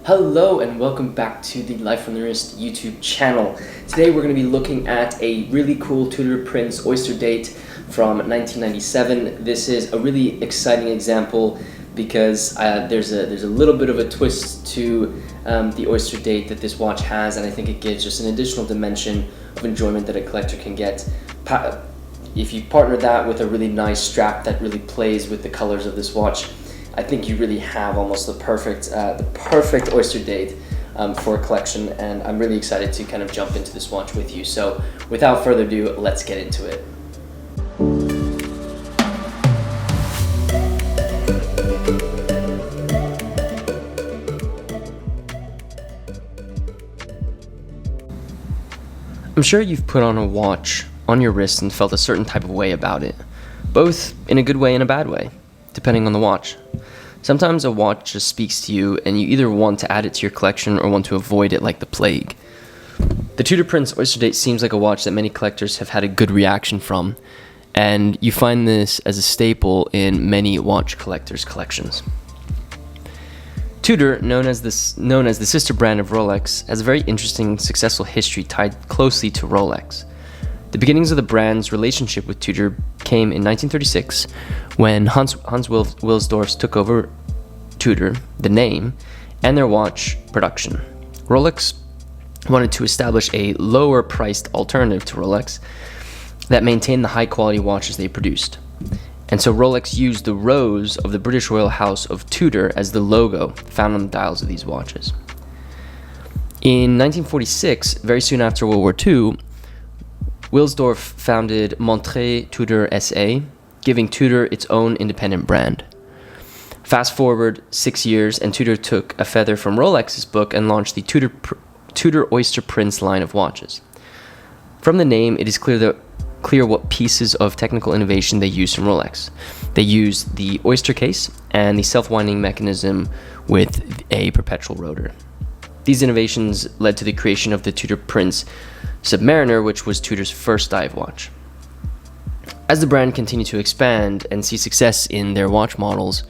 Hello and welcome back to the Life from the Wrist YouTube channel. Today we're going to be looking at a really cool Tudor Prince Oysterdate from 1997. This is a really exciting example because there's a little bit of a twist to the Oysterdate that this watch has, and I think it gives just an additional dimension of enjoyment that a collector can get. If you partner that with a really nice strap that really plays with the colors of this watch, I think you really have almost the perfect Oysterdate for a collection, and I'm really excited to kind of jump into this watch with you. So without further ado, let's get into it. I'm sure you've put on a watch on your wrist and felt a certain type of way about it, both in a good way and a bad way, depending on the watch. Sometimes a watch just speaks to you and you either want to add it to your collection or want to avoid it like the plague. The Tudor Prince Oysterdate seems like a watch that many collectors have had a good reaction from, and you find this as a staple in many watch collectors' collections. Tudor, known as the sister brand of Rolex, has a very interesting, successful history tied closely to Rolex. The beginnings of the brand's relationship with Tudor came in 1936 when Hans Wilsdorf took over Tudor, the name, and their watch production. Rolex wanted to establish a lower-priced alternative to Rolex that maintained the high-quality watches they produced. And so Rolex used the rose of the British royal house of Tudor as the logo found on the dials of these watches. In 1946, very soon after World War II, Wilsdorf founded Montre Tudor SA, giving Tudor its own independent brand. Fast forward 6 years, and Tudor took a feather from Rolex's book and launched the Tudor Oyster Prince line of watches. From the name, it is clear what pieces of technical innovation they used from Rolex. They used the oyster case and the self-winding mechanism with a perpetual rotor. These innovations led to the creation of the Tudor Prince Submariner, which was Tudor's first dive watch. As the brand continued to expand and see success in their watch models,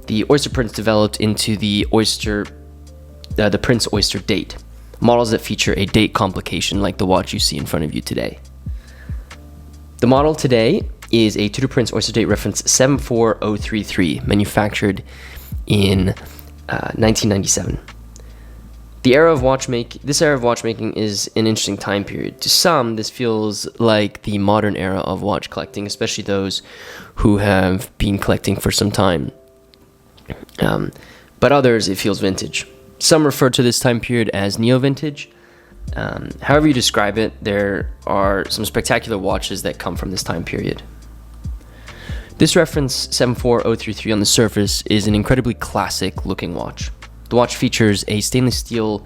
the Oyster Prince developed into the Prince Oysterdate, models that feature a date complication like the watch you see in front of you today. The model today is a Tudor Prince Oysterdate reference 74033, manufactured in 1997. This era of watchmaking is an interesting time period. To some, this feels like the modern era of watch collecting, especially those who have been collecting for some time. But others, it feels vintage. Some refer to this time period as neo-vintage. However you describe it, there are some spectacular watches that come from this time period. This reference 74033 on the surface is an incredibly classic looking watch. The watch features a stainless steel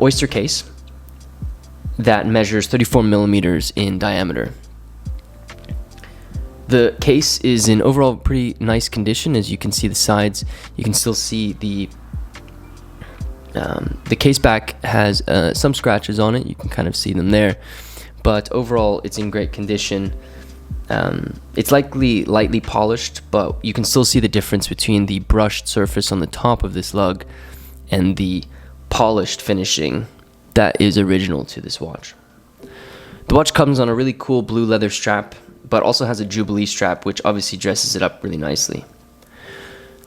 oyster case that measures 34 millimeters in diameter. The case is in overall pretty nice condition. As you can see the sides, you can still see the case back has some scratches on it. You can kind of see them there, but overall it's in great condition. It's likely lightly polished, but you can still see the difference between the brushed surface on the top of this lug and the polished finishing that is original to this watch. The watch comes on a really cool blue leather strap, but also has a Jubilee strap, which obviously dresses it up really nicely.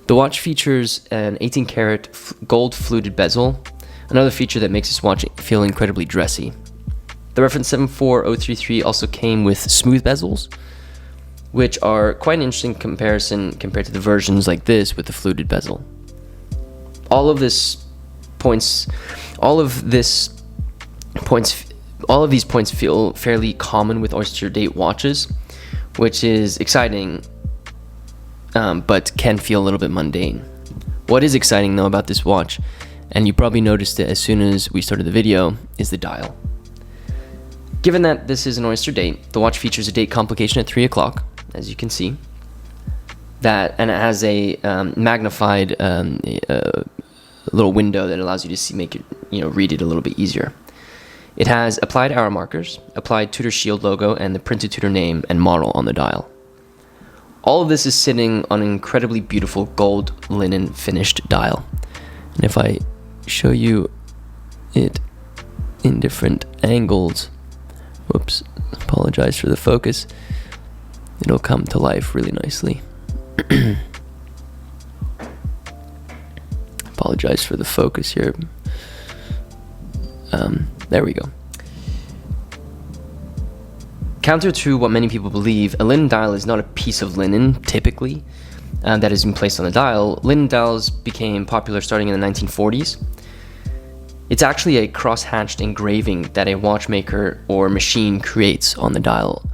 The watch features an 18-karat gold fluted bezel, another feature that makes this watch feel incredibly dressy. The reference 74033 also came with smooth bezels, which are quite an interesting comparison compared to the versions like this with the fluted bezel. All of these points feel fairly common with Oysterdate watches, which is exciting, but can feel a little bit mundane. What is exciting though about this watch, and you probably noticed it as soon as we started the video, is the dial. Given that this is an Oysterdate, the watch features a date complication at 3 o'clock, as you can see, and it has a magnified little window that allows you to read it a little bit easier. It has applied hour markers, applied Tudor Shield logo, and the printed Tudor name and model on the dial. All of this is sitting on an incredibly beautiful gold linen finished dial. And if I show you it in different angles, whoops, apologize for the focus, it'll come to life really nicely. Apologize for the focus here. There we go. Counter to what many people believe, a linen dial is not a piece of linen, typically, that has been placed on the dial. Linen dials became popular starting in the 1940s. It's actually a cross-hatched engraving that a watchmaker or machine creates on the dial,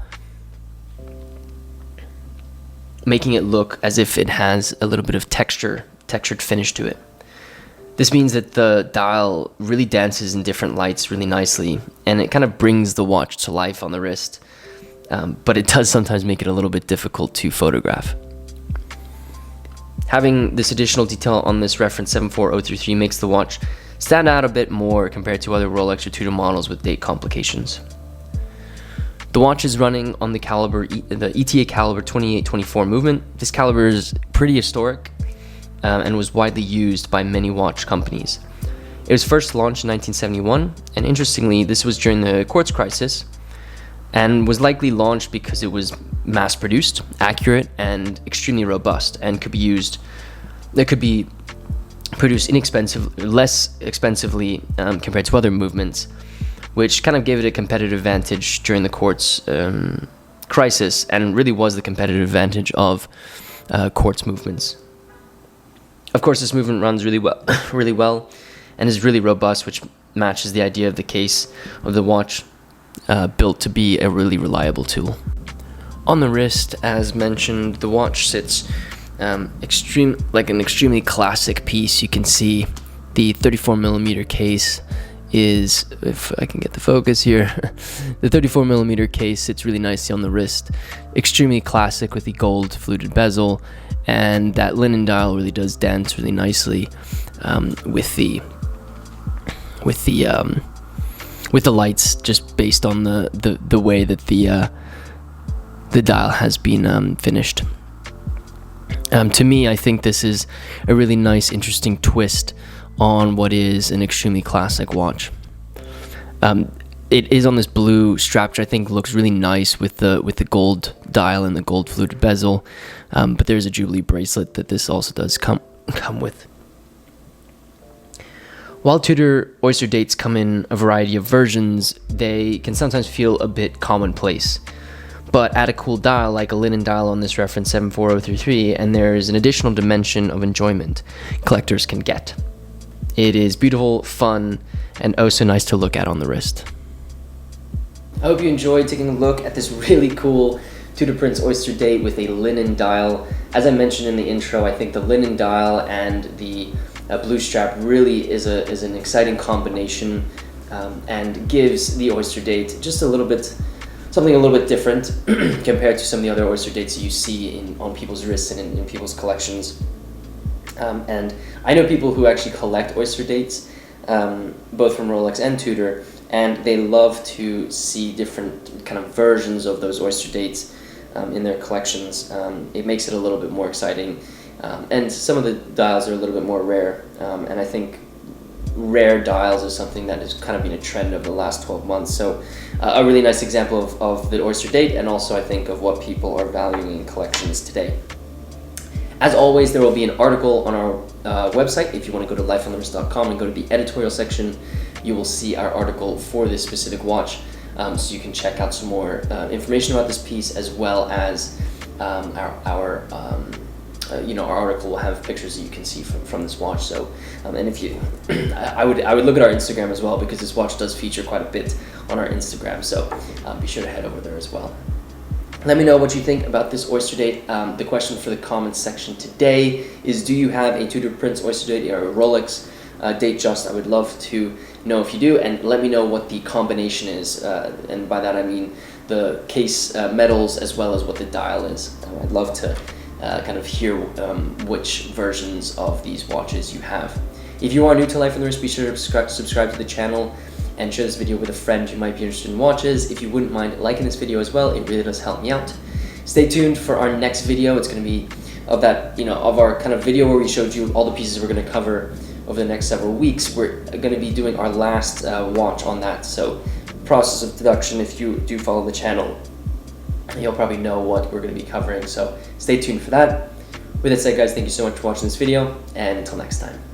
making it look as if it has a little bit of textured finish to it. This means that the dial really dances in different lights really nicely, and it kind of brings the watch to life on the wrist. But it does sometimes make it a little bit difficult to photograph. Having this additional detail on this reference 74033 makes the watch stand out a bit more compared to other Rolex or Tudor models with date complications. The watch is running on the ETA caliber 2824 movement. This caliber is pretty historic and was widely used by many watch companies. It was first launched in 1971, and interestingly, this was during the quartz crisis, and was likely launched because it was mass-produced, accurate, and extremely robust, and could be produced less expensively compared to other movements, which kind of gave it a competitive advantage during the quartz crisis, and really was the competitive advantage of quartz movements. Of course, this movement runs really well, and is really robust, which matches the idea of the case of the watch, built to be a really reliable tool. On the wrist, as mentioned, the watch sits like an extremely classic piece. You can see the 34mm case is, if I can get the focus here, the 34mm case sits really nicely on the wrist. Extremely classic with the gold fluted bezel, and that linen dial really does dance really nicely with the lights, just based on the way that the dial has been finished. To me, I think this is a really nice, interesting twist on what is an extremely classic watch. It is on this blue strap, which I think looks really nice with the gold dial and the gold fluted bezel. But there's a Jubilee bracelet that this also does come with. While Tudor Oysterdates come in a variety of versions, they can sometimes feel a bit commonplace. But add a cool dial like a linen dial on this reference 74033, and there's an additional dimension of enjoyment collectors can get. It is beautiful, fun, and oh so nice to look at on the wrist. I hope you enjoyed taking a look at this really cool Tudor Prince Oysterdate with a linen dial. As I mentioned in the intro, I think the linen dial and the blue strap really is an exciting combination, and gives the Oysterdate just something a little bit different compared to some of the other Oysterdates you see on people's wrists and in people's collections. And I know people who actually collect Oysterdates, both from Rolex and Tudor, and they love to see different kind of versions of those Oysterdates in their collections. It makes it a little bit more exciting, and some of the dials are a little bit more rare, and I think rare dials is something that has kind of been a trend over the last 12 months. So a really nice example of the Oysterdate, and also I think of what people are valuing in collections today. As always, there will be an article on our website. If you want to go to lifeonthewrist.com and go to the editorial section, you will see our article for this specific watch, so you can check out some more information about this piece, as well as our article will have pictures that you can see from this watch. So, and if you, I would look at our Instagram as well, because this watch does feature quite a bit on our Instagram. So be sure to head over there as well. Let me know what you think about this Oysterdate. The question for the comments section today is: do you have a Tudor Prince Oysterdate or a Rolex Datejust? I would love to know if you do, and let me know what the combination is. And by that I mean the case metals as well as what the dial is. I'd love to kind of hear which versions of these watches you have. If you are new to Life on the Wrist, be sure to subscribe to the channel and share this video with a friend who might be interested in watches. If you wouldn't mind liking this video as well, it really does help me out. Stay tuned for our next video. It's going to be of our kind of video where we showed you all the pieces we're going to cover over the next several weeks, we're going to be doing our last watch on that. So process of deduction, if you do follow the channel, you'll probably know what we're going to be covering. So stay tuned for that. With that said, guys, thank you so much for watching this video, and until next time.